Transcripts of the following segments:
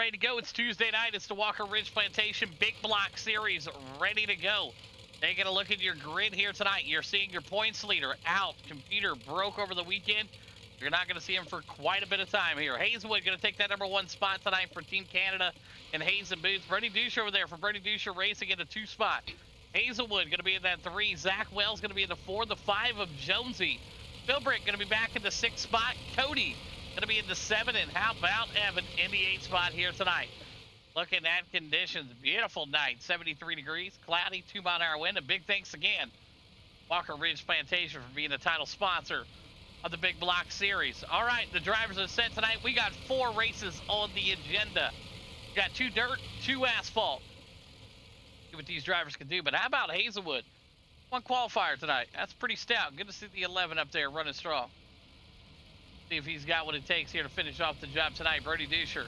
ready to go. It's Tuesday night. It's the Walker Ridge Plantation Big Block Series ready to go. Taking a look at your grid here tonight. You're seeing your points leader out. Computer broke over the weekend. You're not going to see him for quite a bit of time here. Hazelwood going to take that #1 spot tonight for Team Canada and Hayes and Boots. Bernie Dusher over there for Bernie Dusher Racing in the 2 spot. Hazelwood going to be in that 3. Zach Wells going to be in the 4. The 5 of Jonesy. Philbrick going to be back in the 6th spot. Cody going to be in the 7. And how about Evan in the 8th spot here tonight? Looking at conditions, beautiful night, 73 degrees, cloudy, 2-mile-an-hour wind. A big thanks again, Walker Ridge Plantation, for being the title sponsor of the Big Block Series. All right, the drivers are set tonight. We got 4 races on the agenda. We got 2 dirt, 2 asphalt. See what these drivers can do. But how about Hazelwood? 1 qualifier tonight. That's pretty stout. Good to see the 11 up there running strong. See if he's got what it takes here to finish off the job tonight. Bernie Dusher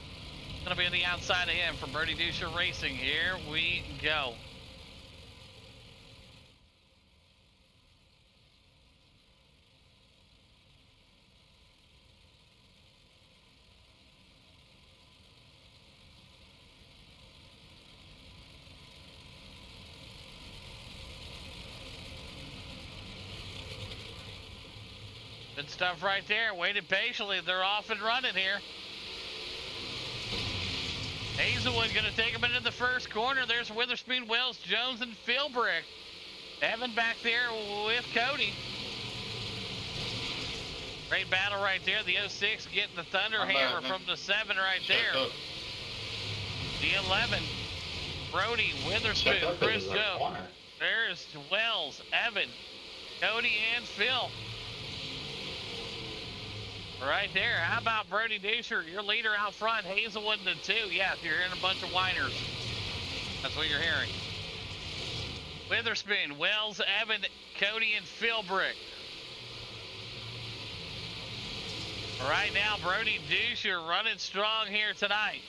going to be on the outside of him from Bernie Dusher Racing. Here we go. Good stuff right there. Waited patiently. They're off and running here. Hazelwood going to take him into the first corner. There's Witherspoon, Wells, Jones, and Philbrick. Evan back there with Cody. Great battle right there. The 06 getting the thunder hammer from the 7 right there. The 11, Brody, Witherspoon, Chris Jones. There's Wells, Evan, Cody, and Phil. Right there. How about Brody Dusher, your leader out front? Hazelwood in the 2. Yes, you're hearing a bunch of whiners. That's what you're hearing. Witherspoon, Wells, Evan, Cody, and Philbrick. Right now, Brody Dusher running strong here tonight.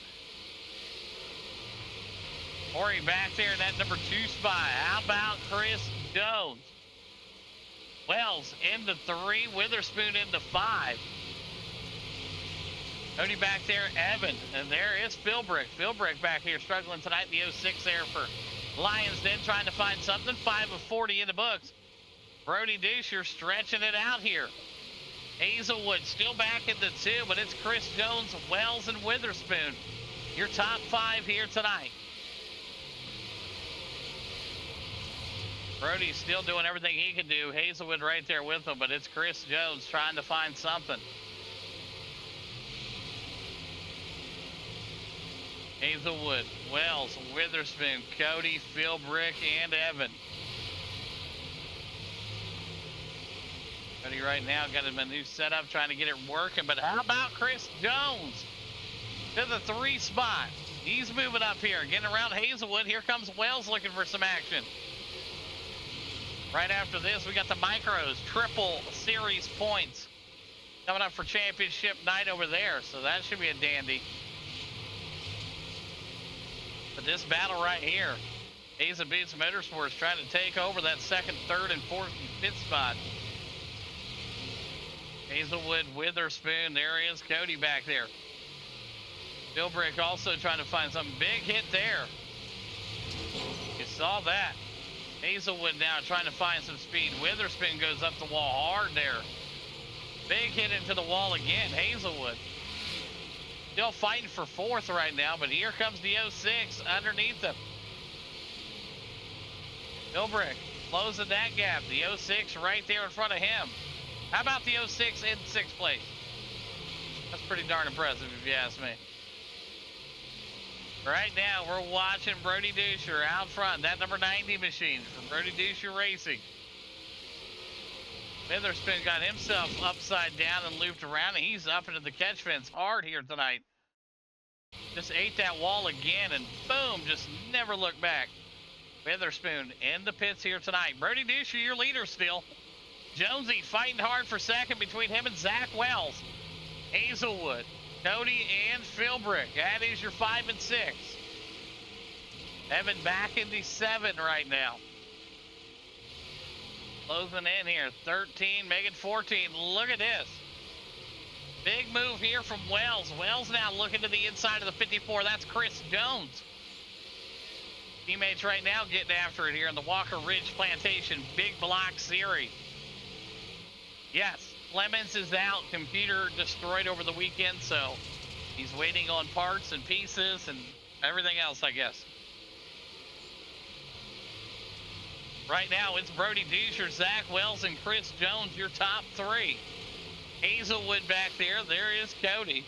Corey back there in that #2 spot. How about Chris Jones? Wells in the 3, Witherspoon in the 5. Cody back there, Evan, and there is Philbrick. Philbrick back here struggling tonight. The 06 there for Lions Den, trying to find something. 5 of 40 in the books. Brody Dusher stretching it out here. Hazelwood still back in the 2, but it's Chris Jones, Wells, and Witherspoon. Your top 5 here tonight. Brody's still doing everything he can do. Hazelwood right there with him, but it's Chris Jones trying to find something. Hazelwood, Wells, Witherspoon, Cody, Philbrick, and Evan. Cody right now got him a new setup, trying to get it working. But how about Chris Jones to the 3 spot? He's moving up here, getting around Hazelwood. Here comes Wells looking for some action. Right after this, we got the Micros Triple Series points coming up for championship night over there. So that should be a dandy. But this battle right here, Hayes and Boots Motorsports trying to take over that 2nd, 3rd, and 4th and 5th spot. Hazelwood, Witherspoon, there is Cody back there. Philbrick also trying to find something. Big hit there. You saw that. Hazelwood now trying to find some speed. Witherspoon goes up the wall hard there. Big hit into the wall again, Hazelwood. Still fighting for 4th right now, but here comes the 06 underneath them. Philbrick closing that gap. The 06 right there in front of him. How about the 06 in 6th place? That's pretty darn impressive if you ask me. Right now, we're watching Brody Dusher out front. That number 90 machine from Brody Dusher Racing. Witherspoon got himself upside down and looped around, and he's up into the catch fence hard here tonight. Just ate that wall again, and boom, just never looked back. Witherspoon in the pits here tonight. Brody Dusher, your leader still. Jonesy fighting hard for 2nd between him and Zach Wells. Hazelwood, Cody, and Philbrick. That is your 5 and 6. Evan back in the 7 right now. Closing in here, 13, making 14. Look at this. Big move here from Wells. Wells now looking to the inside of the 54. That's Chris Jones. Teammates right now getting after it here in the Walker Ridge Plantation Big Block Series. Yes, Clemens is out. Computer destroyed over the weekend, so he's waiting on parts and pieces and everything else, I guess. Right now, it's Brody Dusher, Zach Wells, and Chris Jones, your top three. Hazelwood back there. There is Cody,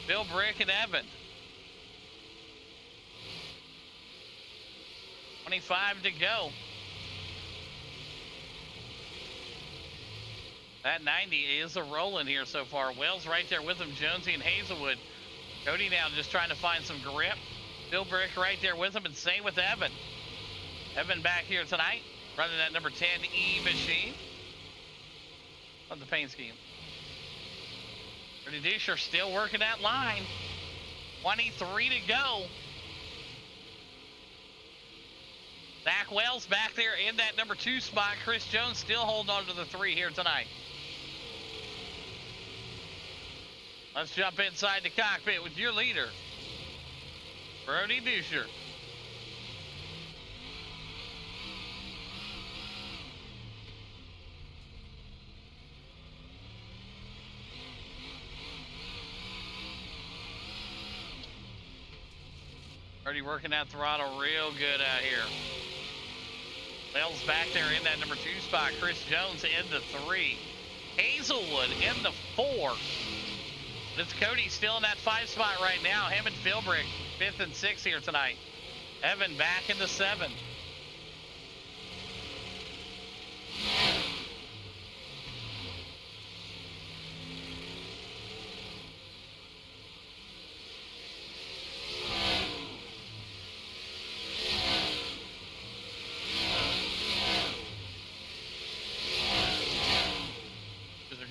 Bill Brick, and Evan. 25 to go. That 90 is a rolling here so far. Wells right there with him, Jonesy and Hazelwood. Cody now just trying to find some grip. Bill Brick right there with him, and same with Evan. Evan back here tonight, running that number 10E machine on the paint scheme. Brody Dusher still working that line. 23 to go. Zach Wells back there in that number 2 spot. Chris Jones still holding on to the 3 here tonight. Let's jump inside the cockpit with your leader, Brody Dusher. Already working that throttle real good out here. Wells back there in that number 2 spot. Chris Jones in the 3. Hazelwood in the 4. But it's Cody still in that 5 spot right now. Him and Philbrick, 5th and 6th here tonight. Evan back in the 7.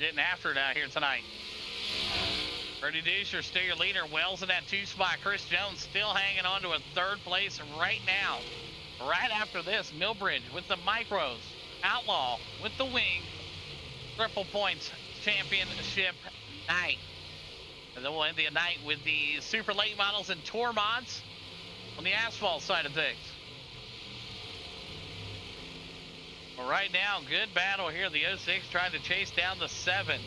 Getting after it out here tonight. Brody Dusher still your leader. Wells in that 2 spot. Chris Jones still hanging on to a 3rd place right now. Right after this, Millbridge with the micros. Outlaw with the wing. Triple points championship night. And then we'll end the night with the super late models and tour mods on the asphalt side of things. Well, right now, good battle here. The 06 trying to chase down the 7.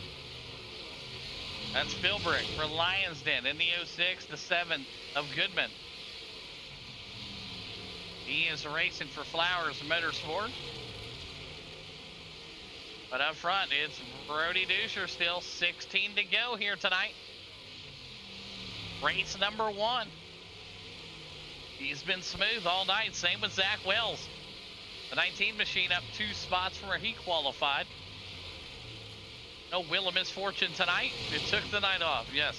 That's Philbrick for Lions Den. In the 06, the 7 of Goodman. He is racing for Flowers Motorsport. But up front, it's Brody Dusher still. 16 to go here tonight. Race number 1. He's been smooth all night. Same with Zach Wells. The 19 machine up 2 spots from where he qualified. No Wheel of Misfortune tonight. It took the night off, yes.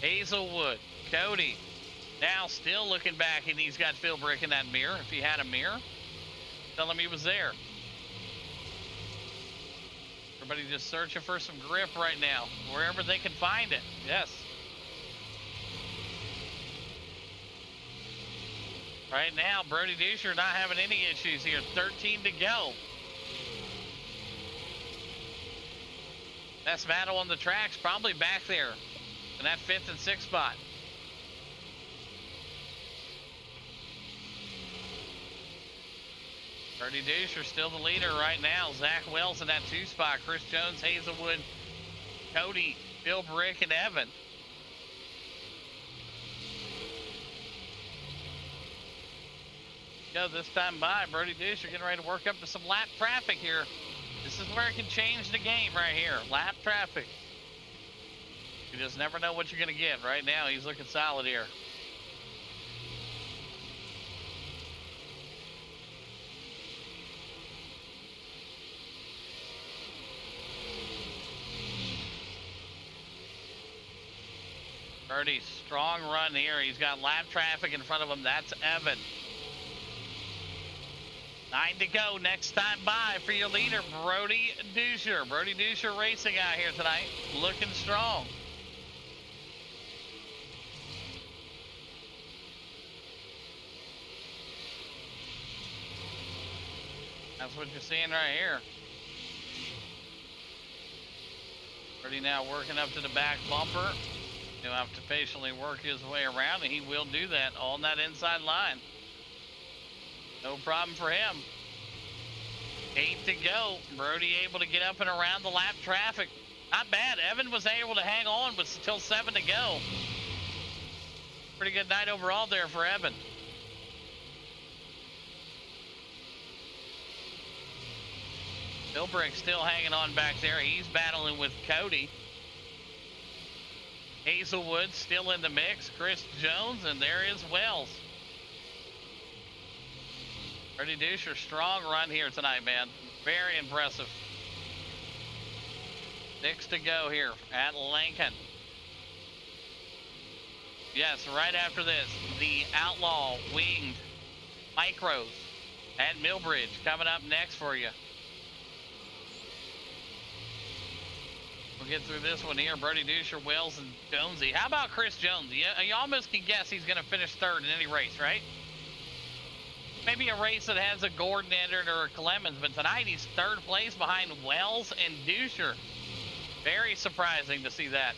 Hazelwood, Cody, now still looking back, and he's got Philbrick in that mirror. If he had a mirror, tell him he was there. Everybody just searching for some grip right now, wherever they can find it, yes. Right now, Brody Dusher not having any issues here. 13 to go. Best battle on the tracks, probably back there in that 5th and 6th spot. Brody Dusher still the leader right now. Zach Wells in that 2 spot. Chris Jones, Hazelwood, Cody, Bill Brick, and Evan. Go this time by. Brody Dusher getting ready to work up to some lap traffic here. This is where it can change the game right here. Lap traffic. You just never know what you're going to get. Right now, he's looking solid here. Brody, strong run here. He's got lap traffic in front of him. That's Evan. 9 to go. Next time by for your leader, Brody Dusher. Brody Dusher racing out here tonight. Looking strong. That's what you're seeing right here. Brody now working up to the back bumper. He'll have to patiently work his way around, and he will do that on that inside line. No problem for him. 8 to go. Brody able to get up and around the lap traffic. Not bad. Evan was able to hang on with still 7 to go. Pretty good night overall there for Evan. Bilbrick still hanging on back there. He's battling with Cody. Hazelwood still in the mix. Chris Jones, and there is Wells. Brody Duscher, strong run here tonight, man. Very impressive. 6 to go here at Lincoln. Yes, right after this, the Outlaw Winged Micros at Millbridge coming up next for you. We'll get through this one here. Brody Duscher, Wells, and Jonesy. How about Chris Jones? You almost can guess he's going to finish 3rd in any race, right? Maybe a race that has a Gordon in it or a Clemens, but tonight he's 3rd place behind Wells and Duscher. Very surprising to see that.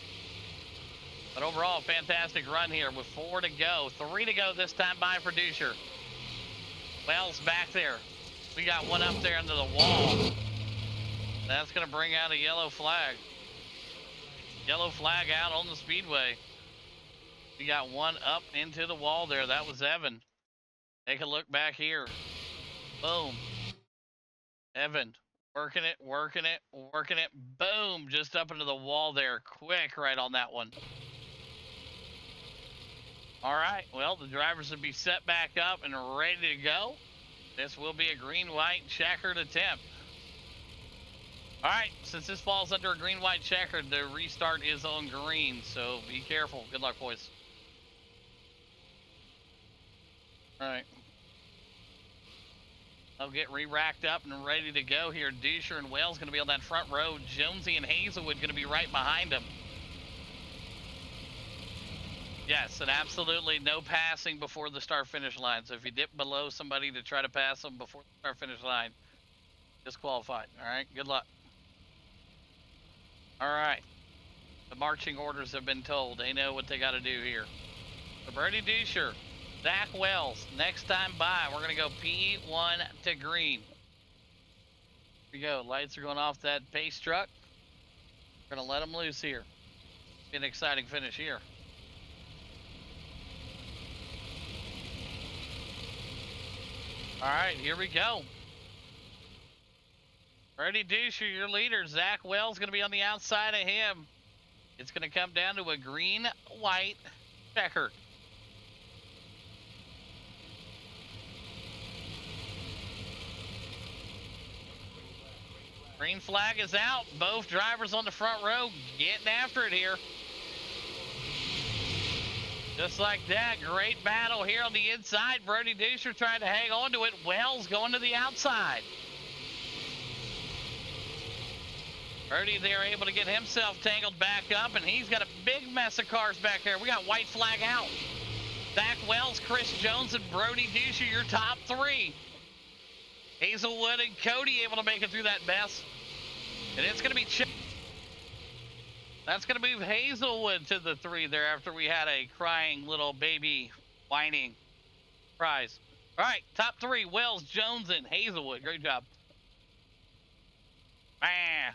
But overall, fantastic run here with 4 to go. 3 to go this time by for Duscher. Wells back there. We got one up there under the wall. That's going to bring out a yellow flag. Yellow flag out on the speedway. We got one up into the wall there. That was Evan. Take a look back here. Boom. Evan working it, working it, working it. Boom. Just up into the wall there. Quick right on that one. All right. Well, the drivers will be set back up and ready to go. This will be a green-white checkered attempt. All right, since this falls under a green-white checker, the restart is on green, so be careful. Good luck, boys. All right. They'll get re-racked up and ready to go here. Duscher and Wells going to be on that front row. Jonesy and Hazelwood going to be right behind them. Yes, and absolutely no passing before the start-finish line. So if you dip below somebody to try to pass them before the start-finish line, disqualified. All right, good luck. All right, the marching orders have been told. They know what they got to do here. So Brody Duscher, Zach Wells, next time by, we're going to go P1 to green. Here we go. Lights are going off that pace truck. We're going to let them loose here. Be an exciting finish here. All right, here we go. Brody Duscher, your leader. Zach Wells going to be on the outside of him. It's going to come down to a green-white checker. Green flag is out. Both drivers on the front row getting after it here. Just like that, great battle here on the inside. Brody Duscher trying to hang on to it. Wells going to the outside. Brody there able to get himself tangled back up, and he's got a big mess of cars back there. We got white flag out. Zach Wells, Chris Jones, and Brody Duscher, your top 3. Hazelwood and Cody able to make it through that mess. And it's going to be that's going to move Hazelwood to the 3 there after we had a crying little baby whining prize. All right, top 3, Wells, Jones, and Hazelwood. Great job. Man.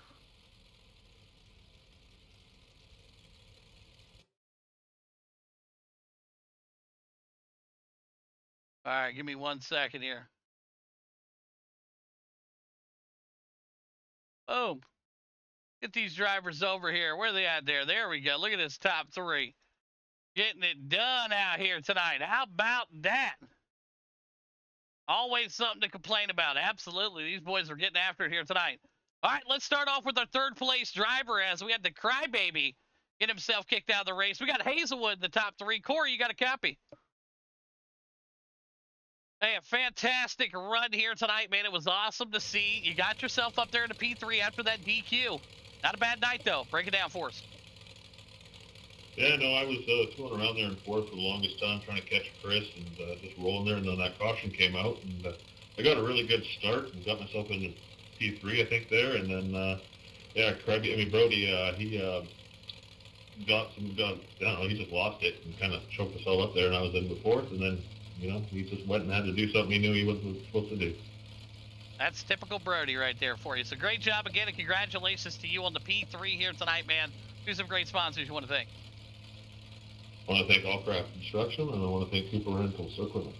All right, give me 1 second here. Boom. Get these drivers over here. Where are they at there? There we go. Look at this top 3. Getting it done out here tonight. How about that? Always something to complain about. Absolutely. These boys are getting after it here tonight. All right, let's start off with our 3rd place driver as we had the crybaby get himself kicked out of the race. We got Hazelwood in the top 3. Corey, you got a copy? Hey, a fantastic run here tonight, man. It was awesome to see. You got yourself up there in the P3 after that DQ. Not a bad night, though. Break it down for us. Yeah, no, I was tooling around there in 4th for the longest time, trying to catch Chris and just rolling there, and then that caution came out, and I got a really good start and got myself into P3, I think, there, and then Yeah, Craig. I mean Brody. He got. I don't know. He just lost it and kind of choked us all up there. And I was in the fourth, and then he just went and had to do something he knew he wasn't supposed to do. That's typical Brody right there for you. So great job again, and congratulations to you on the P3 here tonight, man. Do some great sponsors you want to thank. I want to thank Allcraft Construction, and I want to thank Cooper Rentals Equipment.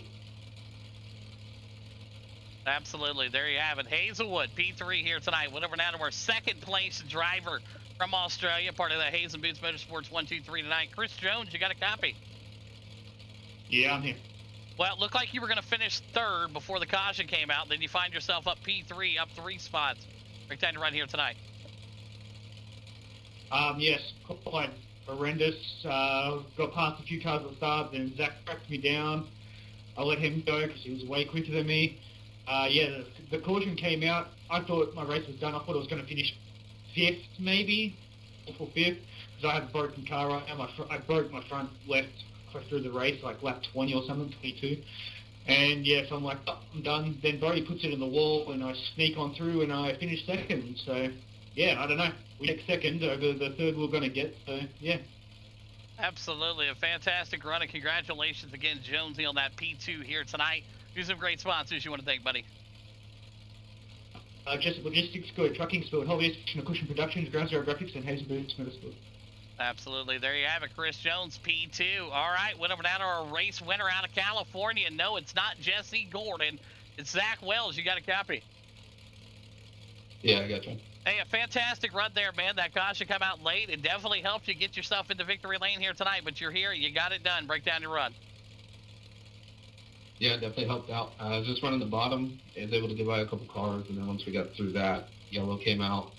Absolutely. There you have it. Hazelwood, P3 here tonight. Went over now to our second place driver from Australia, part of the Hayes and Boots Motorsports 1-2-3 tonight. Chris Jones, you got a copy? Yeah, I'm here. Well, it looked like you were going to finish third before the caution came out. Then you find yourself up P3, up 3 spots. Great time to run here tonight. Yes, quite horrendous. Got past a few cars at the start, then Zach tracked me down. I let him go because he was way quicker than me. Yeah, the caution came out. I thought my race was done. I thought I was going to finish fifth, maybe, or fifth, because I had a broken car right now. I broke my front left through the race, like lap 20 or something, 22. And yeah, so I'm like, oh, I'm done. Then Brody puts it in the wall, and I sneak on through, and I finish second. So yeah, I don't know. We take second over the third we're going to get. So yeah. Absolutely. A fantastic run, and congratulations again, Jonesy, on that P2 here tonight. Do some great sponsors you want to thank, buddy. Just Logistics, Good Trucking Sport, Hobbies, Cushion Productions, Ground Zero Graphics, and Hazen Boots Motorsport. Absolutely. There you have it, Chris Jones, P2. All right, went over down to our race winner out of California. No, it's not Jesse Gordon. It's Zach Wells. You got a copy? Yeah, I got you. Hey, a fantastic run there, man. That caution come out late. It definitely helped you get yourself into victory lane here tonight, but you're here. You got it done. Break down your run. Yeah, definitely helped out. I was just running the bottom. I was able to get by a couple cars, and then once we got through that, Yellow came out,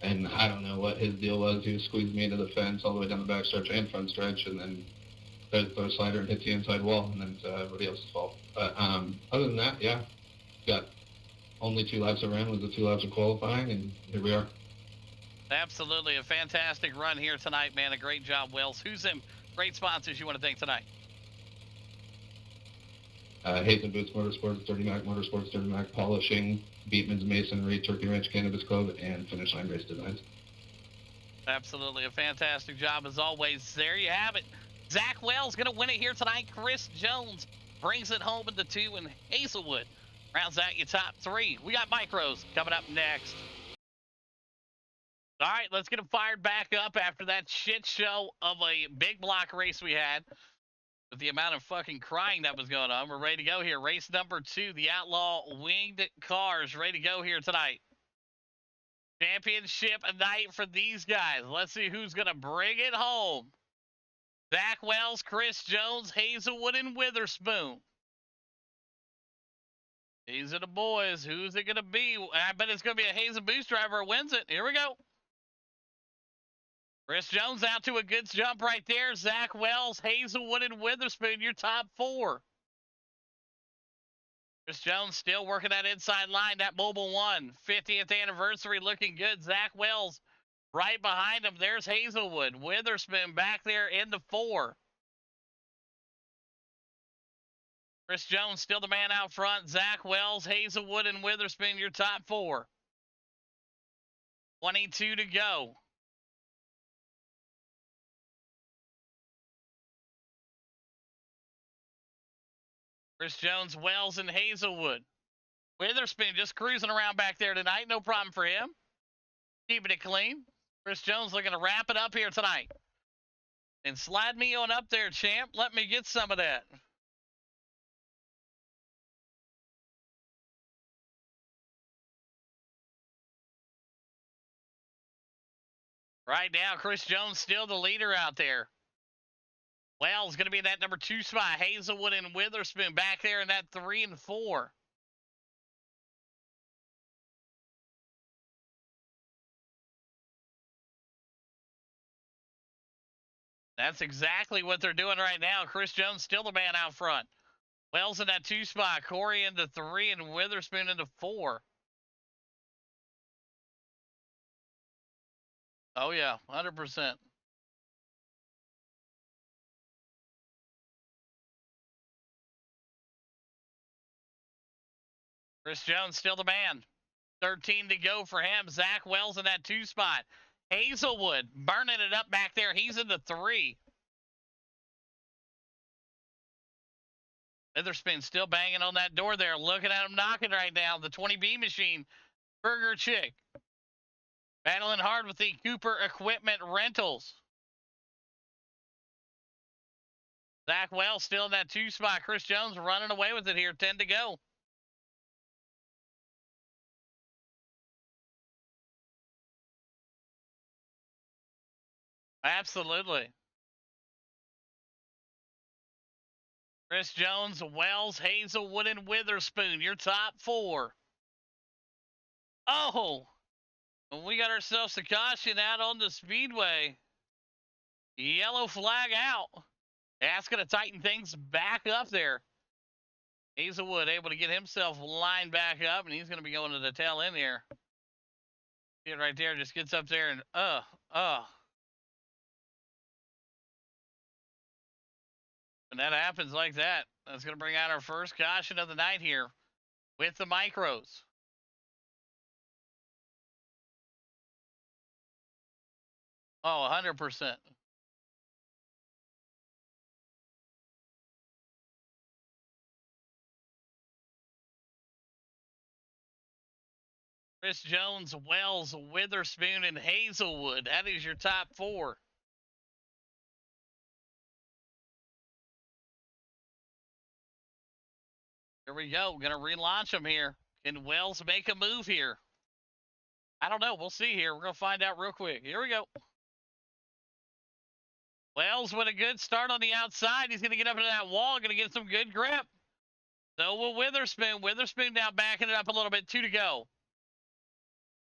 and I don't know what his deal was. He was squeezing me into the fence all the way down the back stretch and front stretch, and then throw a slider and hit the inside wall, and then it's everybody else's fault. But other than that, yeah, got only 2 laps I ran was the 2 laps of qualifying, and here we are. Absolutely. A fantastic run here tonight, man. A great job, Wells. Who's them great sponsors you want to thank tonight? Hazen Boots Motorsports, Dirty Mac Motorsports, Dirty Mac Polishing, Beatman's Masonry, Turkey Ranch Cannabis Club, and Finish Line Race Designs. Absolutely. A fantastic job as always. There you have it. Zach Wells going to win it here tonight. Chris Jones brings it home in the 2, and Hazelwood rounds out your top 3. We got micros coming up next. All right, let's get them fired back up after that shit show of a big block race we had. With the amount of fucking crying that was going on, we're ready to go here. Race number 2, the Outlaw Winged Cars, ready to go here tonight. Championship night for these guys. Let's see who's going to bring it home. Zach Wells, Chris Jones, Hazelwood, and Witherspoon. These are the boys. Who's it going to be? I bet it's going to be a Hazen Boost driver who wins it. Here we go. Chris Jones out to a good jump right there. Zach Wells, Hazelwood, and Witherspoon, your top 4. Chris Jones still working that inside line. That Mobile 1, 50th anniversary looking good. Zach Wells right behind him. There's Hazelwood. Witherspoon back there in the 4. Chris Jones still the man out front. Zach Wells, Hazelwood, and Witherspoon, your top 4. 22 to go. Chris Jones, Wells, and Hazelwood. Witherspoon just cruising around back there tonight. No problem for him. Keeping it clean. Chris Jones looking to wrap it up here tonight. And slide me on up there, champ. Let me get some of that. Right now, Chris Jones still the leader out there. Wells going to be in that number 2 spot. Hazelwood and Witherspoon back there in that 3 and 4. That's exactly what they're doing right now. Chris Jones still the man out front. Wells in that 2 spot. Corey in the 3 and Witherspoon in the 4. Oh, yeah, 100%. Chris Jones still the man. 13 to go for him. Zach Wells in that 2 spot. Hazelwood burning it up back there. He's in the 3. Witherspoon still banging on that door there. Looking at him knocking right now. The 20B machine. Burger Chick. Battling hard with the Cooper Equipment Rentals. Zach Wells still in that 2 spot. Chris Jones running away with it here. 10 to go. Absolutely. Chris Jones, Wells, Hazelwood, and Witherspoon, your top 4. Oh, we got ourselves a caution out on the speedway. Yellow flag out. That's going to tighten things back up there. Hazelwood able to get himself lined back up, and he's going to be going to the tail end here. See it right there, just gets up there and, And that happens like that. That's going to bring out our first caution of the night here with the micros. Oh, 100%. Chris Jones, Wells, Witherspoon, and Hazelwood. That is your top 4. Here we go. Gonna relaunch them here. Can Wells make a move here? I don't know. We'll see here. We're gonna find out real quick. Here we go. Wells with a good start on the outside. He's gonna get up into that wall. Gonna get some good grip. So will Witherspoon. Witherspoon now backing it up a little bit. 2 to go.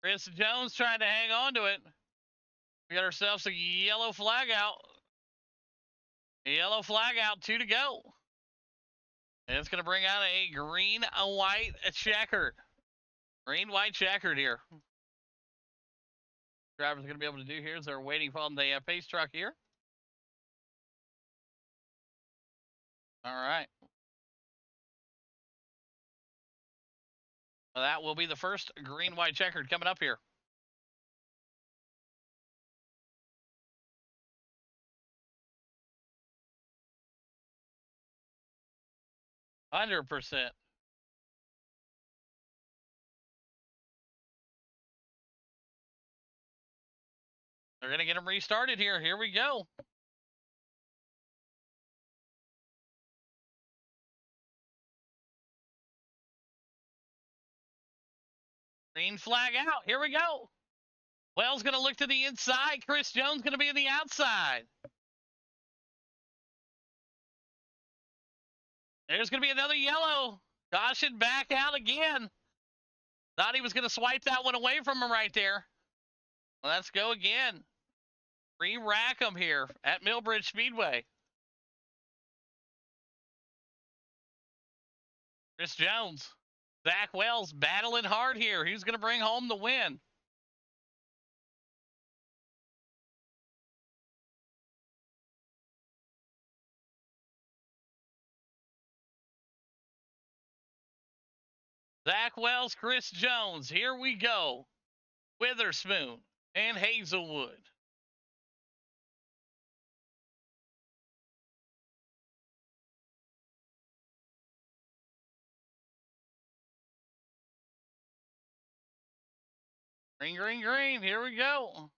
Chris Jones trying to hang on to it. We got ourselves a yellow flag out. A yellow flag out. 2 to go. And it's going to bring out a green, a white, a checkered. Green, white, checkered here. Drivers are going to be able to do here is they're waiting on the pace truck here. All right. Well, that will be the first green, white, checkered coming up here. %. They're going to get them restarted here. Here we go. Green flag out. Here we go. Wells going to look to the inside. Chris Jones going to be on the outside. There's going to be another yellow. Caution back out again. Thought he was going to swipe that one away from him right there. Let's go again. Re-rack them here at Millbridge Speedway. Chris Jones. Zach Wells battling hard here. Who's going to bring home the win? Zach Wells, Chris Jones. Here we go. Witherspoon and Hazelwood. Green, green, green. Here we go.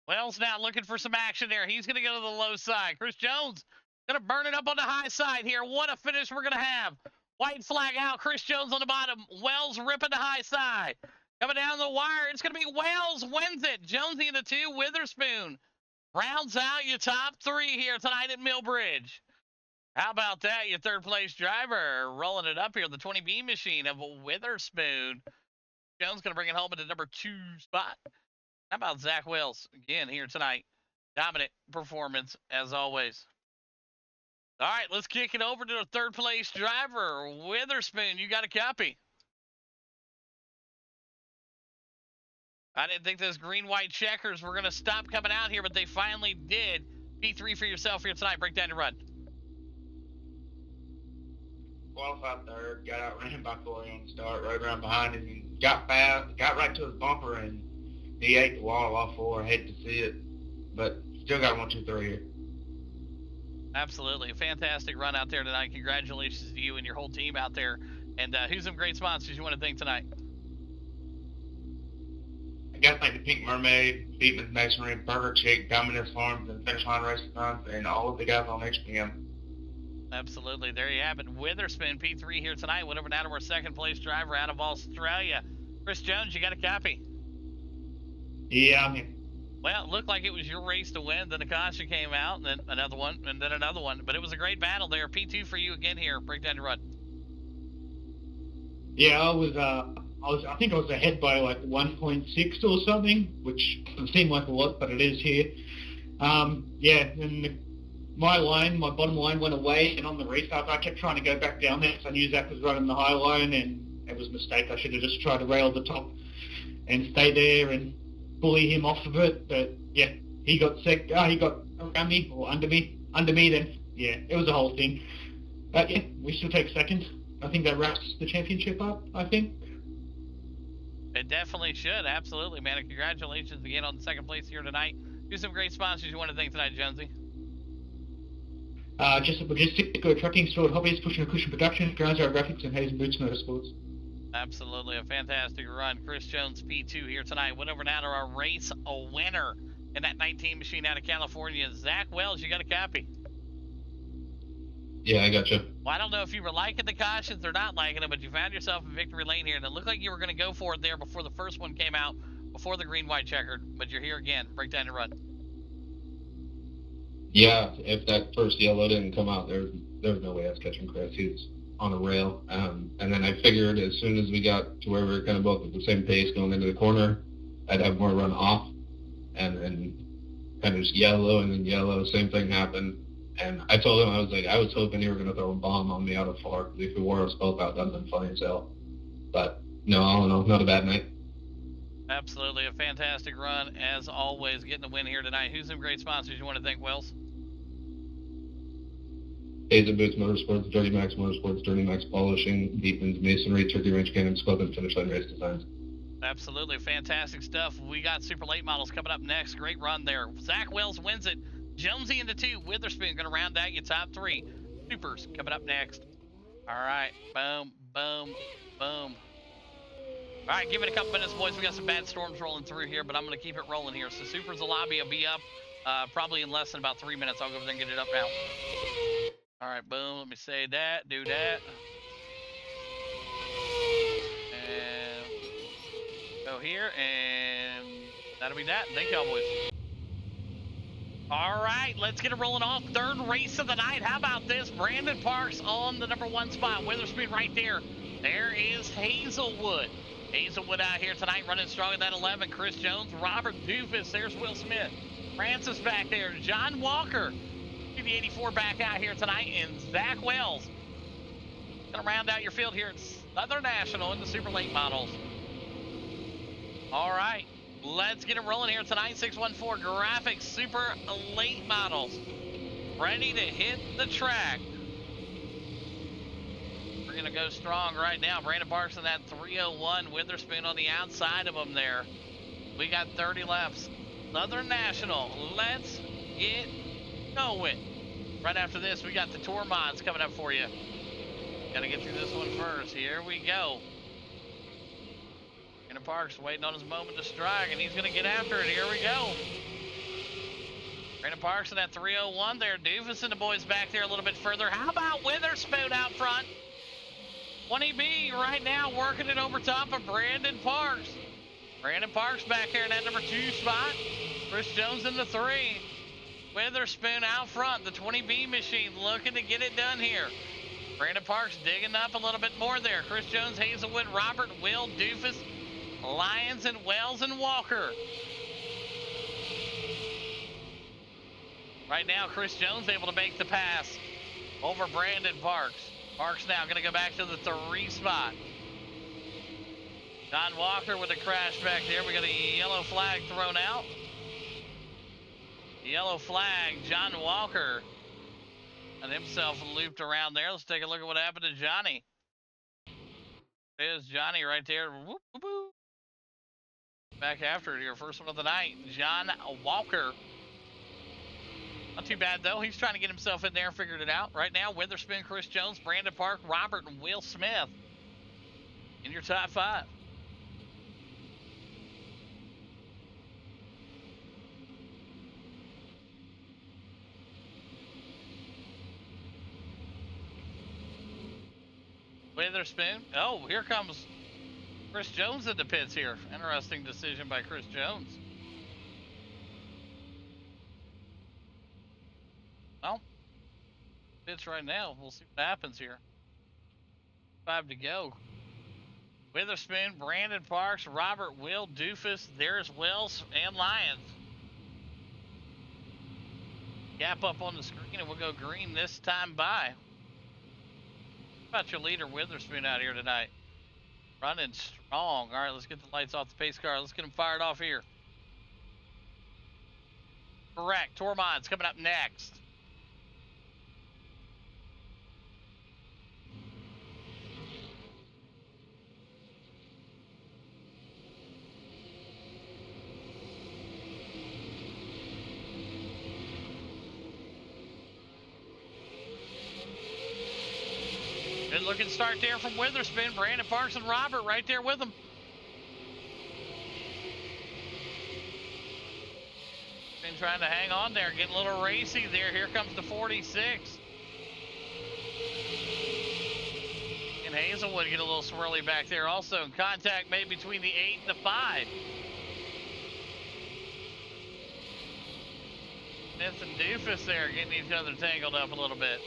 Wells now looking for some action there. He's going to go to the low side. Chris Jones going to burn it up on the high side here. What a finish we're going to have. White flag out. Chris Jones on the bottom. Wells ripping the high side. Coming down the wire. It's going to be Wells wins it. Jonesy in the 2. Witherspoon rounds out your top 3 here tonight at Millbridge. How about that? Your third place driver rolling it up here. The 20B machine of Witherspoon. Jones going to bring it home at the number 2 spot. How about Zach Wells again here tonight? Dominant performance as always. All right, let's kick it over to the third place driver, Witherspoon. You got a copy. I didn't think those green-white checkers were going to stop coming out here, but they finally did. P3 for yourself here tonight. Break down your run. qualified third, got outran by Corey on the start, rode around behind him, and got fast, got right to his bumper, and he ate the wall off 4. I hate to see it, but still got 1, 2, 3 here. Absolutely. A fantastic run out there tonight. Congratulations to you and your whole team out there. And who's some great sponsors you want to thank tonight? I got to thank the Pink Mermaid, Beatman's Masonry, Burger Chick, Dominus Farms, and Finish Line Racing Runs, and all of the guys on HPM. Absolutely. There you have it. Witherspoon P3 here tonight. Went over now to our second place driver out of Australia. Chris Jones, you got a copy? Yeah, I'm here. Well, it looked like it was your race to win. Then the caution came out, and then another one, and then another one. But it was a great battle there. P2 for you again here. Break down your run. Yeah, I think I was ahead by like 1.6 or something, which doesn't seem like a lot, but it is here. Yeah, and my bottom line went away, and on the restart, I kept trying to go back down there because I knew Zach was running the high line, and it was a mistake. I should have just tried to rail the top and stay there and bully him off of it. But yeah, he got he got around me or under me. Then yeah, it was a whole thing. But yeah, we still take second. I think that wraps the championship up. I think. It definitely should. Absolutely, man. And congratulations again on the second place here tonight. Do some great sponsors you want to thank tonight, Jonesy. Just a logistic trucking store, hobbies, pushing a cushion production, grounds graphics, and Hayes Boots Motorsports. Absolutely, a fantastic run. Chris Jones, P2 here tonight. Went over now to our race, a winner in that 19 machine out of California. Zach Wells, you got a copy? Yeah, I got you. Well, I don't know if you were liking the cautions or not liking them, but you found yourself in victory lane here, and it looked like you were going to go for it there before the first one came out, before the green-white checkered, but you're here again. Break down your run. Yeah, if that first yellow didn't come out, there was no way I was catching Chris. He was on a rail. And then I figured as soon as we got to where we were kind of both at the same pace going into the corner, I'd have more run off. And then kind of just yellow and then yellow, same thing happened. And I told him, I was hoping you were going to throw a bomb on me out of far. If we wore us both out, that would have been funny as hell. But no, I don't know, not a bad night. Absolutely, a fantastic run, as always, getting the win here tonight. Who's some great sponsors you want to thank, Wells? Hayes Boots Motorsports, Dirty Max Motorsports, Dirty Max Polishing, Beatman's Masonry, Turkey Ranch Cannon Scope, and Finish Line Race Designs. Absolutely, fantastic stuff. We got super late models coming up next. Great run there. Zach Wells wins it. Jonesy into 2. Witherspoon going to round out your top 3. Supers coming up next. All right, boom, boom, boom. All right, give it a couple minutes, boys. We got some bad storms rolling through here, but I'm going to keep it rolling here. So Supers, the lobby will be up probably in less than about 3 minutes. I'll go over there and get it up now. All right, boom. Let me say that, do that. And go here, and that'll be that. Thank y'all, boys. All right, let's get it rolling off. Third race of the night. How about this? Brandon Parks on the number 1 spot. Witherspoon right there. There is Hazelwood. Hazelwood out here tonight running strong at that 11. Chris Jones, Robert Doofus. There's Will Smith. Francis back there. John Walker. The 84 back out here tonight. And Zach Wells. Going to round out your field here at Southern National in the super late models. All right. Let's get it rolling here tonight. 614 Graphics Super Late Models. Ready to hit the track. We're going to go strong right now. Brandon Parks in that 301. Witherspoon on the outside of them there. We got 30 left. Southern National. Let's get going. Right after this, we got the tour mods coming up for you. Got to get through this one first. Here we go. Parks waiting on his moment to strike, and he's going to get after it. Here we go. Brandon Parks in that 301 there. Doofus and the boys back there a little bit further. How about Witherspoon out front? 20B right now working it over top of Brandon Parks. Brandon Parks back here in that number 2 spot. Chris Jones in the 3. Witherspoon out front. The 20B machine looking to get it done here. Brandon Parks digging up a little bit more there. Chris Jones, Hazelwood, Robert, Will, Doofus, Lyons and Wells and Walker. Right now, Chris Jones able to make the pass over Brandon Parks. Parks now going to go back to the 3 spot. John Walker with a crash back there. We got a yellow flag thrown out. Yellow flag, John Walker And himself looped around there. Let's take a look at what happened to Johnny. There's Johnny right there. Whoop, whoop, whoop. Back after it here. First one of the night. John Walker. Not too bad, though. He's trying to get himself in there and figured it out. Right now, Witherspoon, Chris Jones, Brandon Park, Robert, and Will Smith in your top 5. Witherspoon. Oh, here comes Chris Jones in the pits here. Interesting decision by Chris Jones. Well, pits right now. We'll see what happens here. 5 to go. Witherspoon, Brandon Parks, Robert, Will, Doofus. There's Wells and Lyons. Gap up on the screen and we'll go green this time by. How about your leader, Witherspoon, out here tonight? Running strong. All right, let's get the lights off the pace car. Let's get them fired off here. Correct. Tormod's coming up next. Good looking start there from Witherspoon. Brandon Parks and Robert right there with him. Been trying to hang on there, getting a little racy there. Here comes the 46. And Hazelwood get a little swirly back there also. In contact made between the 8 and the 5. Smith and Doofus there getting each other tangled up a little bit.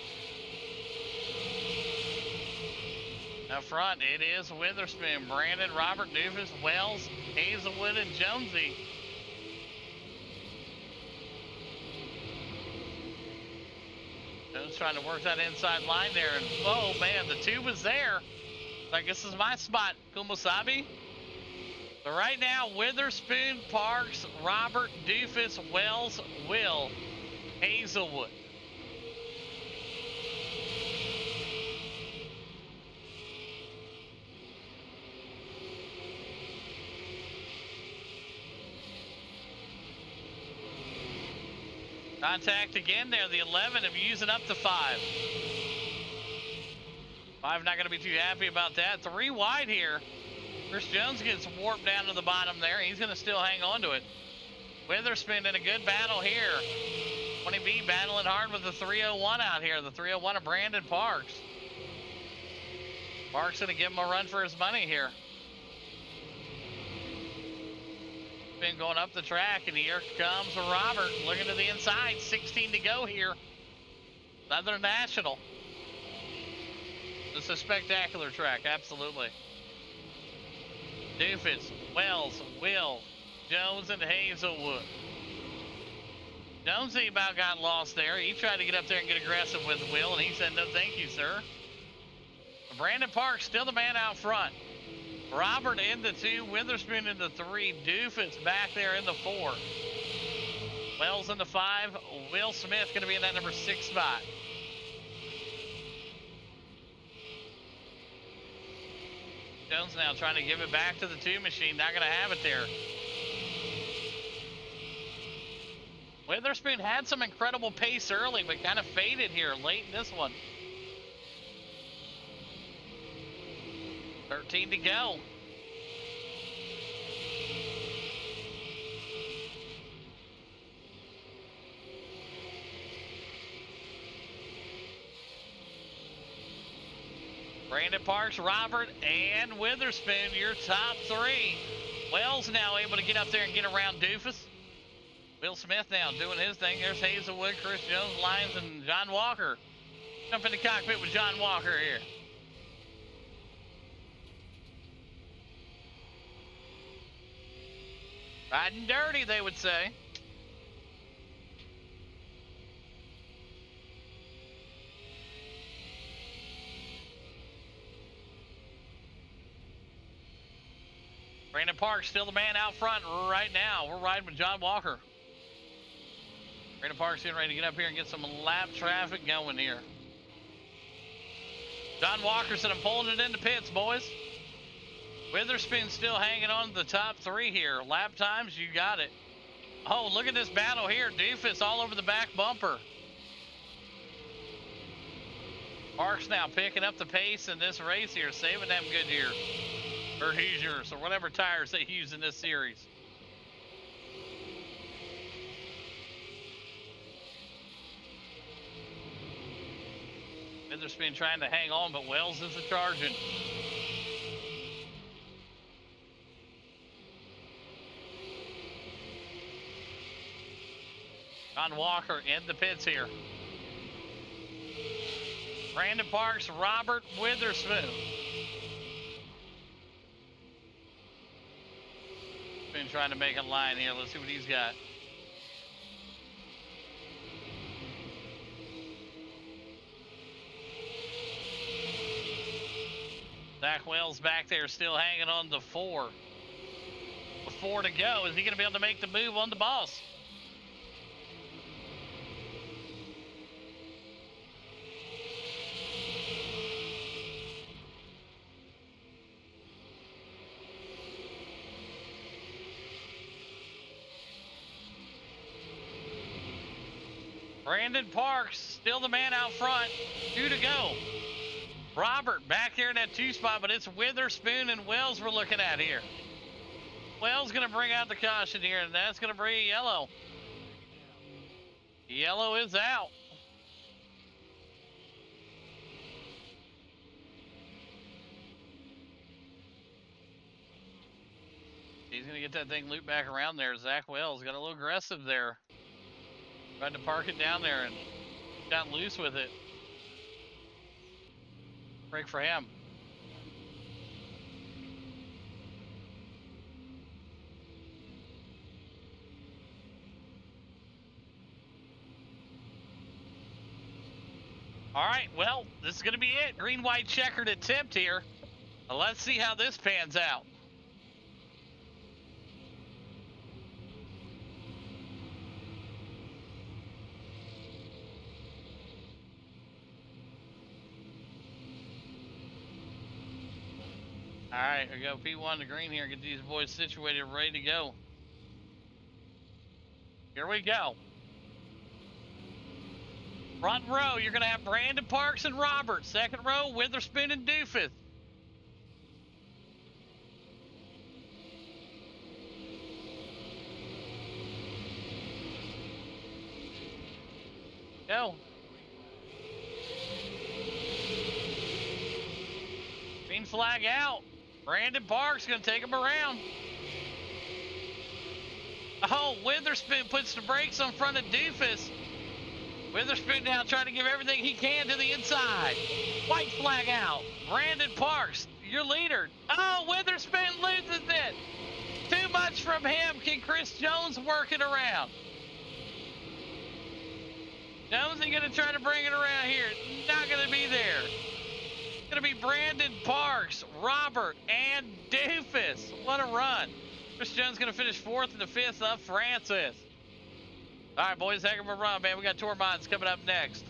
Up front, it is Witherspoon, Brandon, Robert, Doofus, Wells, Hazelwood, and Jonesy. Jones trying to work that inside line there, and oh man, the 2 was there. Like, this is my spot, Kumosabi. But right now, Witherspoon, Parks, Robert, Doofus, Wells, Will, Hazelwood. Contact again there, the 11 of using up to 5. 5 not going to be too happy about that. 3 wide here. Chris Jones gets warped down to the bottom there. He's going to still hang on to it. Witherspoon in a good battle here. 20B battling hard with the 301 out here. The 301 of Brandon Parks. Parks going to give him a run for his money here. Been going up the track, and here comes Robert looking to the inside. 16 to go here. Southern National. This is a spectacular track, absolutely. Doofus, Wells, Will, Jones, and Hazelwood. Jonesy about got lost there. He tried to get up there and get aggressive with Will, and he said, no thank you, sir. Brandon Parks still the man out front. Robert in the 2, Witherspoon in the 3, Doofus back there in the 4. Wells in the 5, Will Smith going to be in that number 6 spot. Jones now trying to give it back to the 2 machine, not going to have it there. Witherspoon had some incredible pace early, but kind of faded here late in this one. 13 to go. Brandon Parks, Robert, and Witherspoon, your top 3. Wells now able to get up there and get around Doofus. Will Smith now doing his thing. There's Hazelwood, Chris Jones, Lyons, and John Walker. Jump in the cockpit with John Walker here. Riding dirty, they would say. Brandon Parks still the man out front right now. We're riding with John Walker. Brandon Parks getting ready to get up here and get some lap traffic going here. John Walker said, I'm pulling it into pits, boys. Witherspoon still hanging on to the top 3 here. Lap times, you got it. Oh, look at this battle here. Doofus all over the back bumper. Parks now picking up the pace in this race here, saving them Goodyear or Hoosiers or whatever tires they use in this series. Witherspoon trying to hang on, but Wells is the charging. John Walker in the pits here. Brandon Parks, Robert Witherspoon. Been trying to make a line here. Let's see what he's got. Zach Wells back there still hanging on the 4. With 4 to go, is he going to be able to make the move on the boss? Brandon Parks, still the man out front. 2 to go. Robert back here in that 2 spot, but it's Witherspoon and Wells we're looking at here. Wells going to bring out the caution here, and that's going to bring yellow. Yellow is out. He's going to get that thing looped back around there. Zach Wells got a little aggressive there. Tried to park it down there and got loose with it. Break for him. All right, well, this is going to be it. Green-white checkered attempt here. Let's see how this pans out. All right, we go P1 to green here. Get these boys situated, ready to go. Here we go. Front row, you're going to have Brandon Parks and Robert. Second row, Witherspoon and Doofus. Go. Green flag out. Brandon Parks going to take him around. Oh, Witherspoon puts the brakes on front of Doofus. Witherspoon now trying to give everything he can to the inside. White flag out. Brandon Parks, your leader. Oh, Witherspoon loses it. Too much from him. Can Chris Jones work it around? Jones is going to try to bring it around here. Not going to be there. It's going to be Brandon Parks, Robert, and Doofus. What a run. Chris Jones going to finish 4th and the 5th of Francis. All right, boys, heck of a run, man. We got Tour Mods coming up next.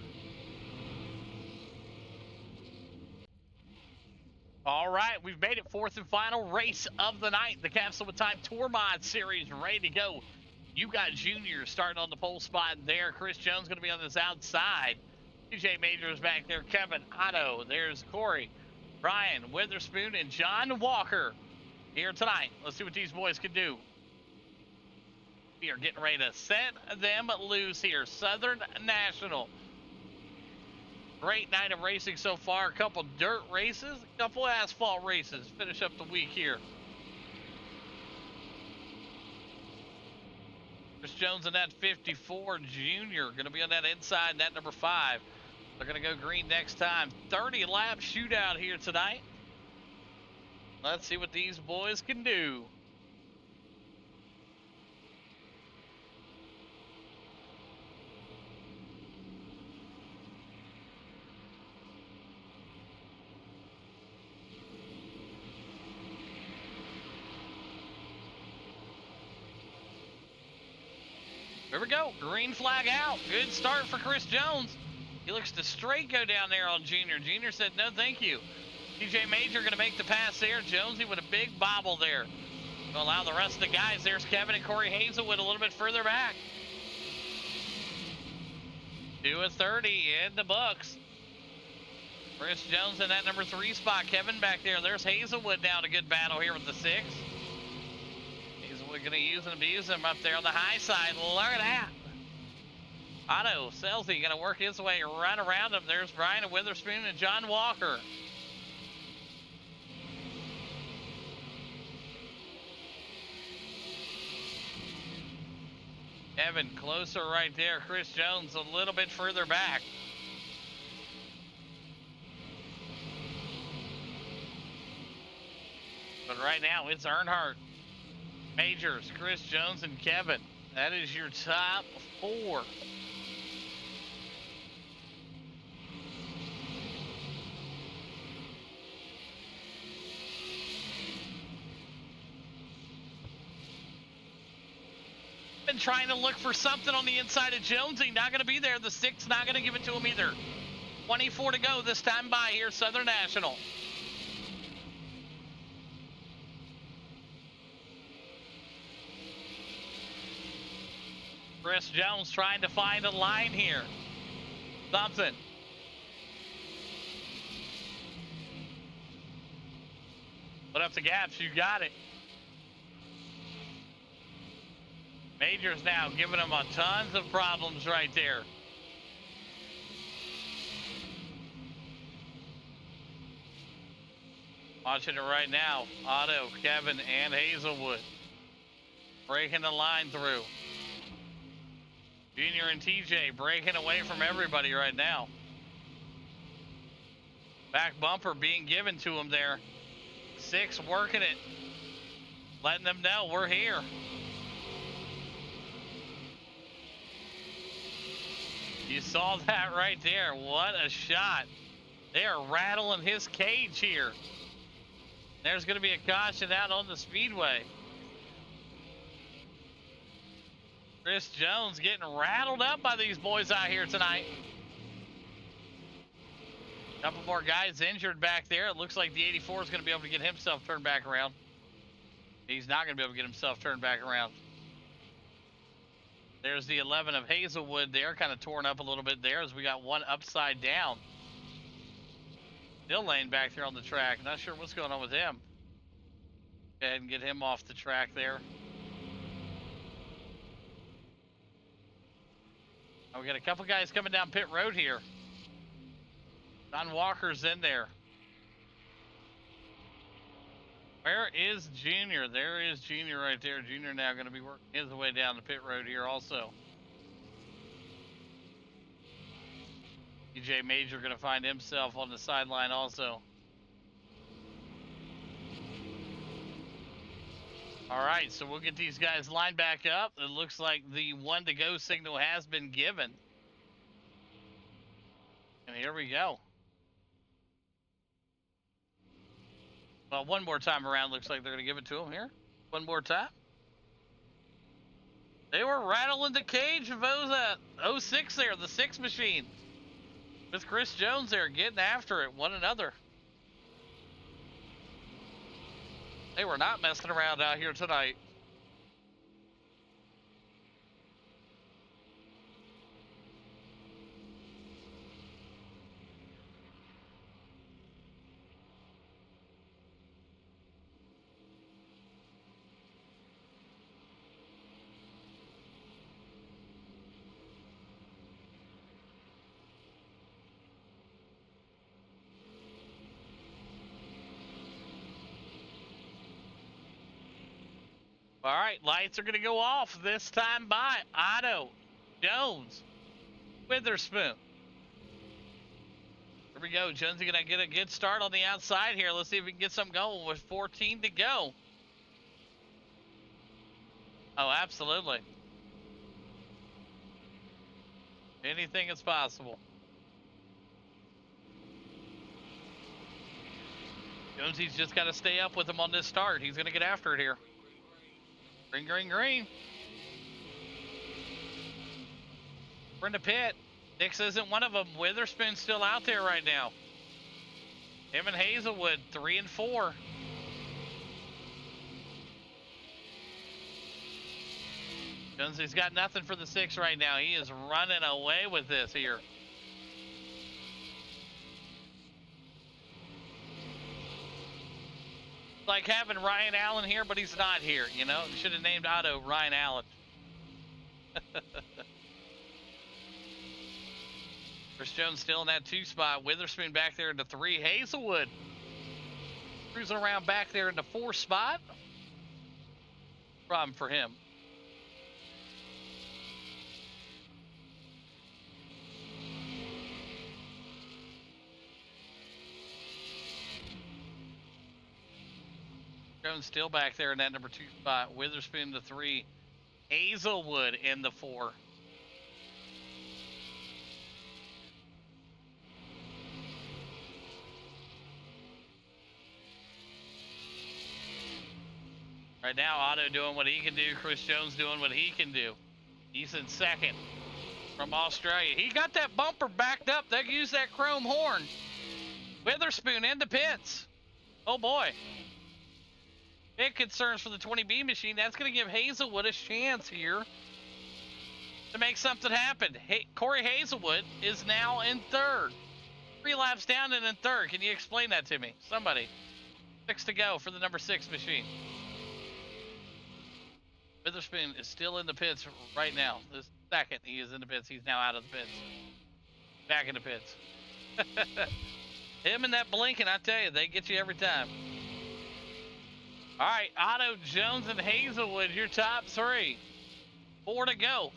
All right, we've made it 4th and final race of the night. The Capsule with Time Tour Mod Series ready to go. You got Junior starting on the pole spot there. Chris Jones going to be on this outside. TJ Majors back there. Kevin Otto. There's Corey, Brian Witherspoon, and John Walker here tonight. Let's see what these boys can do. We are getting ready to set them loose here. Southern National. Great night of racing so far. A couple dirt races, a couple asphalt races. Finish up the week here. Chris Jones in that 54 Junior. Going to be on that inside, that number 5. They're going to go green next time. 30-lap shootout here tonight. Let's see what these boys can do. There we go. Green flag out. Good start for Chris Jones. He looks to straight go down there on Junior. Junior said, no, thank you. TJ Major going to make the pass there. Jonesy with a big bobble there. To allow the rest of the guys. There's Kevin and Corey Hazelwood a little bit further back. 2:30 in the books. Chris Jones in that number 3 spot. Kevin back there. There's Hazelwood down a good battle here with the 6. Hazelwood going to use and abuse him up there on the high side. Look at that. Otto Selzy going to work his way right around him. There's Brian Witherspoon and John Walker. Kevin closer right there. Chris Jones a little bit further back. But right now it's Earnhardt, Majors, Chris Jones, and Kevin. That is your top 4. Been trying to look for something on the inside of Jonesy. Not going to be there. The 6 not going to give it to him either. 24 to go this time by here, Southern National. Chris Jones trying to find a line here. Something. Put up the gaps. You got it. Majors now giving him a tons of problems right there. Watching it right now. Otto, Kevin, and Hazelwood. Breaking the line through. Junior and TJ breaking away from everybody right now. Back bumper being given to him there. 6 working it. Letting them know we're here. You saw that right there. What a shot. They are rattling his cage here. There's going to be a caution out on the speedway. Chris Jones getting rattled up by these boys out here tonight. Couple more guys injured back there. It looks like the 84 is going to be able to get himself turned back around. He's not going to be able to get himself turned back around. There's the 11 of Hazelwood there, kind of torn up a little bit there as we got one upside down. Still laying back there on the track. Not sure what's going on with him. Go ahead and get him off the track there. Oh, we got a couple guys coming down pit road here. John Walker's in there. Where is Junior? There is Junior right there. Junior now going to be working his way down the pit road here also. TJ Major going to find himself on the sideline also. All right, so we'll get these guys lined back up. It looks like the 1 to go signal has been given. And here we go. Well, one more time around, looks like they're going to give it to him here. One more time. They were rattling the cage of 06 there, the 6 machine. With Chris Jones there getting after it, one another. They were not messing around out here tonight. All right, lights are going to go off this time by Otto, Jones, Witherspoon. Here we go. Jonesy going to get a good start on the outside here. Let's see if we can get something going with 14 to go. Oh, absolutely. Anything is possible. Jonesy's just got to stay up with him on this start. He's going to get after it here. Green, green, green. We're in the pit. Nix isn't one of them. Witherspoon's still out there right now. Him and Hazelwood, 3 and 4. Jonesy's got nothing for the 6 right now. He is running away with this here. Like having Ryan Allen here, but he's not here, you know? You should have named Otto Ryan Allen. Chris Jones still in that 2 spot. Witherspoon back there in the 3. Hazelwood cruising around back there in the 4 spot. Problem for him. Jones still back there in that number 2 spot. Witherspoon in the 3. Hazelwood in the 4. Right now, Otto doing what he can do. Chris Jones doing what he can do. He's in 2nd from Australia. He got that bumper backed up. They used that chrome horn. Witherspoon in the pits. Oh boy. Big concerns for the 20B machine. That's going to give Hazelwood a chance here to make something happen. Hey, Corey Hazelwood is now in 3rd. 3 laps down and in 3rd. Can you explain that to me? Somebody. 6 to go for the number 6 machine. Witherspoon is still in the pits right now. This 2nd, he is in the pits. He's now out of the pits. Back in the pits. Him and that blinking, I tell you, they get you every time. All right, Otto, Jones, and Hazelwood, your top 3. 4 to go.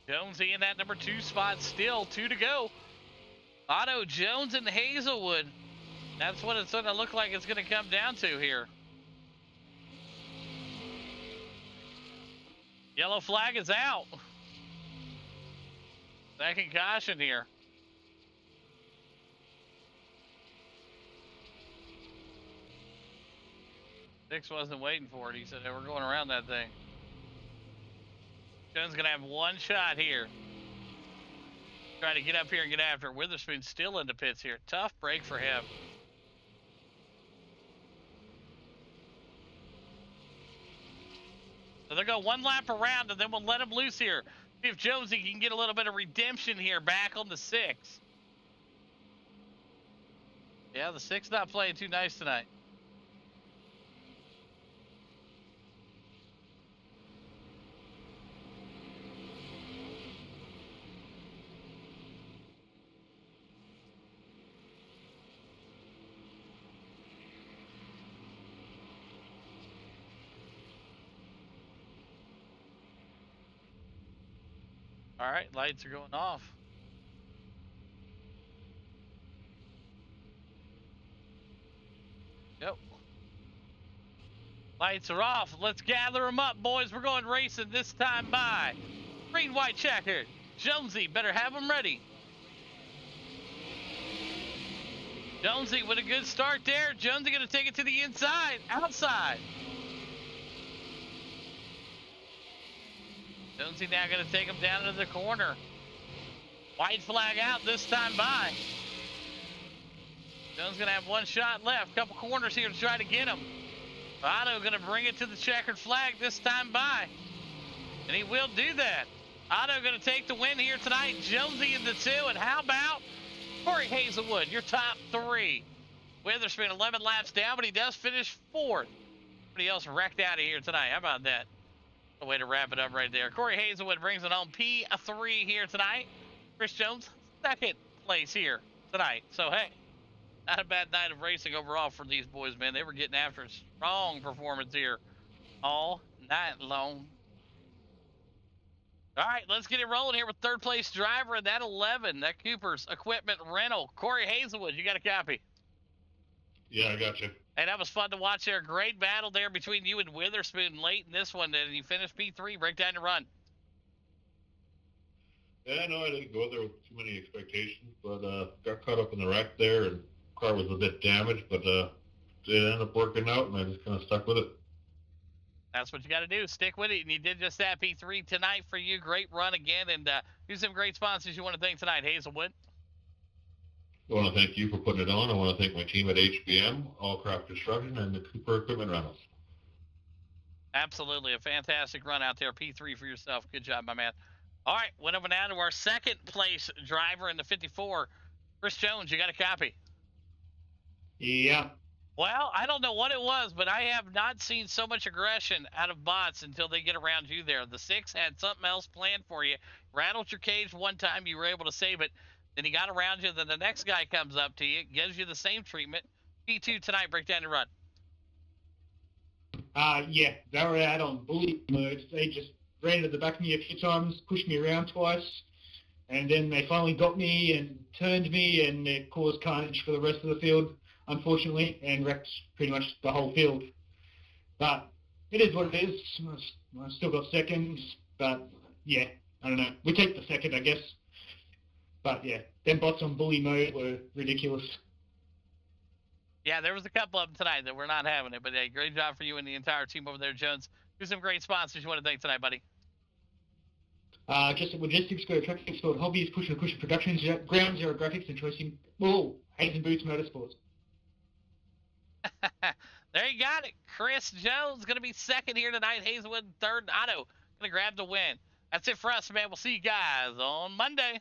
Jonesy in that number 2 spot, still 2 to go. Otto, Jones, and Hazelwood. That's what it's going to look like it's going to come down to here. Yellow flag is out. 2nd caution here. Dix wasn't waiting for it. He said, hey, we're going around that thing. Jones going to have 1 shot here. Try to get up here and get after it. Witherspoon still in the pits here. Tough break for him. So they'll go 1 lap around, and then we'll let him loose here. See if Jonesy can get a little bit of redemption here back on the 6. Yeah, the 6 not playing too nice tonight. All right, lights are going off. Yep. Lights are off. Let's gather them up, boys. We're going racing this time by. Green, white, checkered. Jonesy, better have them ready. Jonesy with a good start there. Jonesy going to take it to the inside, outside. Jonesy now going to take him down into the corner. White flag out this time by. Jones going to have 1 shot left. Couple corners here to try to get him. Otto going to bring it to the checkered flag this time by. And he will do that. Otto going to take the win here tonight. Jonesy in the 2. And how about Corey Hazelwood, your top 3. Witherspoon 11 laps down, but he does finish 4th. Everybody else wrecked out of here tonight. How about that? A way to wrap it up right there. Corey Hazelwood brings it home P3 here tonight. Chris Jones, 2nd place here tonight. So, hey, not a bad night of racing overall for these boys, man. They were getting after a strong performance here all night long. All right, let's get it rolling here with 3rd place driver in that 11. That Cooper's Equipment Rental. Corey Hazelwood, you got a copy? Yeah, I got you. Hey, that was fun to watch there. Great battle there between you and Witherspoon late in this one. And you finished P3. Break down your run. Yeah, no, I didn't go there with too many expectations, but got caught up in the wreck there, and car was a bit damaged, but it ended up working out, and I just kind of stuck with it. That's what you got to do. Stick with it, and you did just that. P3 tonight for you. Great run again, and here's some great sponsors you want to thank tonight. Hazelwood. I want to thank you for putting it on. I want to thank my team at HBM, All Craft Construction, and the Cooper Equipment Rentals. Absolutely. A fantastic run out there. P3 for yourself. Good job, my man. All right, went over now to our second place driver in the 54. Chris Jones, you got a copy? Yeah. Well, I don't know what it was, but I have not seen so much aggression out of bots until they get around you there. The 6 had something else planned for you. Rattled your cage one time, you were able to save it. Then he got around you, then the next guy comes up to you, gives you the same treatment. P2 tonight, break down your run. Yeah, they were out on bully mode. They just ran to the back of me a few times, pushed me around twice, and then they finally got me and turned me, and it caused carnage for the rest of the field, unfortunately, and wrecked pretty much the whole field. But it is what it is. I still got second, but yeah, I don't know. We take the second, I guess. But yeah, them bots on bully mode were ridiculous. Yeah, there was a couple of them tonight that we're not having it, but hey, great job for you and the entire team over there, Jones. Who's some great sponsors you want to thank tonight, buddy? Just at Logistics, go to Traffic Sport Hobbies, Push and Push Productions, Ground Zero Graphics, and Choicing. Whoa, Hazen Boots Motorsports. There you got it. Chris Jones going to be second here tonight. Hazelwood third. Otto going to grab the win. That's it for us, man. We'll see you guys on Monday.